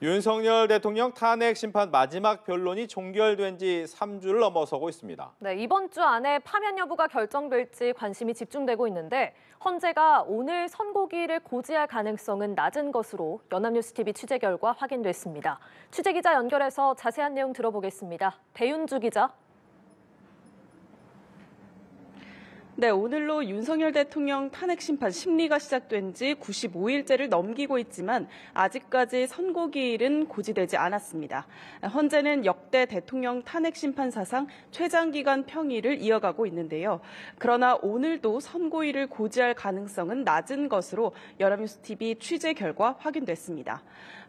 윤석열 대통령 탄핵 심판 마지막 변론이 종결된 지 3주를 넘어서고 있습니다. 네, 이번 주 안에 파면 여부가 결정될지 관심이 집중되고 있는데 헌재가 오늘 선고기일을 고지할 가능성은 낮은 것으로 연합뉴스TV 취재 결과 확인됐습니다. 취재기자 연결해서 자세한 내용 들어보겠습니다. 배윤주 기자. 네, 오늘로 윤석열 대통령 탄핵 심판 심리가 시작된 지 95일째를 넘기고 있지만 아직까지 선고기일은 고지되지 않았습니다. 헌재는 역대 대통령 탄핵 심판 사상 최장기간 평일을 이어가고 있는데요. 그러나 오늘도 선고일을 고지할 가능성은 낮은 것으로 연합뉴스TV 취재 결과 확인됐습니다.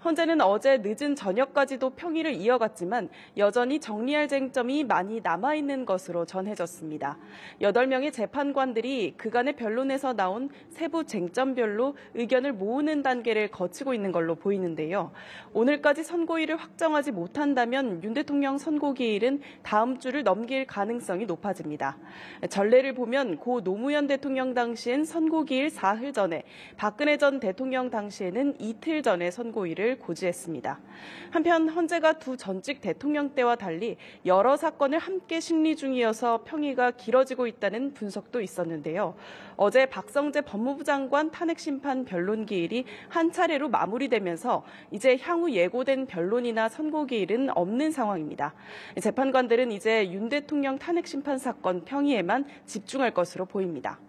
헌재는 어제 늦은 저녁까지도 평일을 이어갔지만 여전히 정리할 쟁점이 많이 남아있는 것으로 전해졌습니다. 8명의 재판관들이 그간의 변론에서 나온 세부 쟁점별로 의견을 모으는 단계를 거치고 있는 걸로 보이는데요. 오늘까지 선고일을 확정하지 못한다면 윤 대통령 선고기일은 다음 주를 넘길 가능성이 높아집니다. 전례를 보면 고 노무현 대통령 당시엔 선고기일 사흘 전에, 박근혜 전 대통령 당시에는 이틀 전에 선고일을 고지했습니다. 한편 헌재가 두 전직 대통령 때와 달리 여러 사건을 함께 심리 중이어서 평의가 길어지고 있다는 분석도 있었는데요. 어제 박성재 법무부 장관 탄핵 심판 변론 기일이 한 차례로 마무리되면서 이제 향후 예고된 변론이나 선고 기일은 없는 상황입니다. 재판관들은 이제 윤 대통령 탄핵 심판 사건 평의에만 집중할 것으로 보입니다.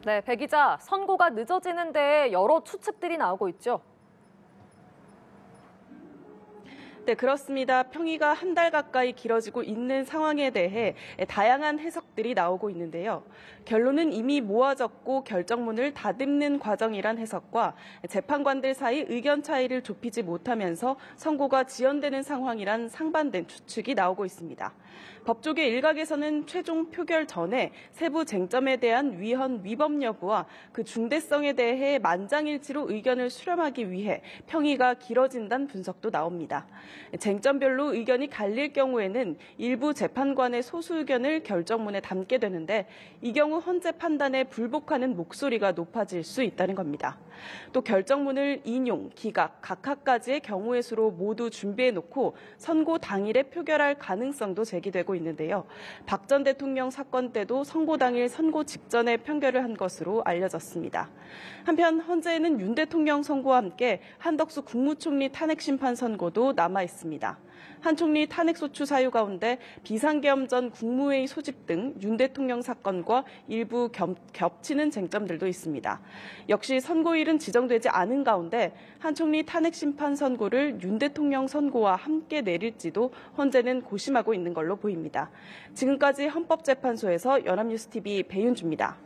네, 배 기자, 선고가 늦어지는데 여러 추측들이 나오고 있죠. 네, 그렇습니다. 평의가 한 달 가까이 길어지고 있는 상황에 대해 다양한 해석들이 나오고 있는데요. 결론은 이미 모아졌고 결정문을 다듬는 과정이란 해석과 재판관들 사이 의견 차이를 좁히지 못하면서 선고가 지연되는 상황이란 상반된 추측이 나오고 있습니다. 법조계 일각에서는 최종 표결 전에 세부 쟁점에 대한 위헌 위법 여부와 그 중대성에 대해 만장일치로 의견을 수렴하기 위해 평의가 길어진다는 분석도 나옵니다. 쟁점별로 의견이 갈릴 경우에는 일부 재판관의 소수 의견을 결정문에 담게 되는데 이 경우 헌재 판단에 불복하는 목소리가 높아질 수 있다는 겁니다. 또 결정문을 인용, 기각, 각하까지의 경우의 수로 모두 준비해놓고 선고 당일에 표결할 가능성도 제기되고 있는데요. 박 전 대통령 사건 때도 선고 당일 선고 직전에 판결을 한 것으로 알려졌습니다. 한편 헌재에는 윤 대통령 선고와 함께 한덕수 국무총리 탄핵 심판 선고도 남아 있습니다. 한 총리 탄핵소추 사유 가운데 비상계엄 전 국무회의 소집 등 윤 대통령 사건과 일부 겹치는 쟁점들도 있습니다. 역시 선고일은 지정되지 않은 가운데 한 총리 탄핵 심판 선고를 윤 대통령 선고와 함께 내릴지도 헌재는 고심하고 있는 걸로 보입니다. 지금까지 헌법재판소에서 연합뉴스TV 배윤주입니다.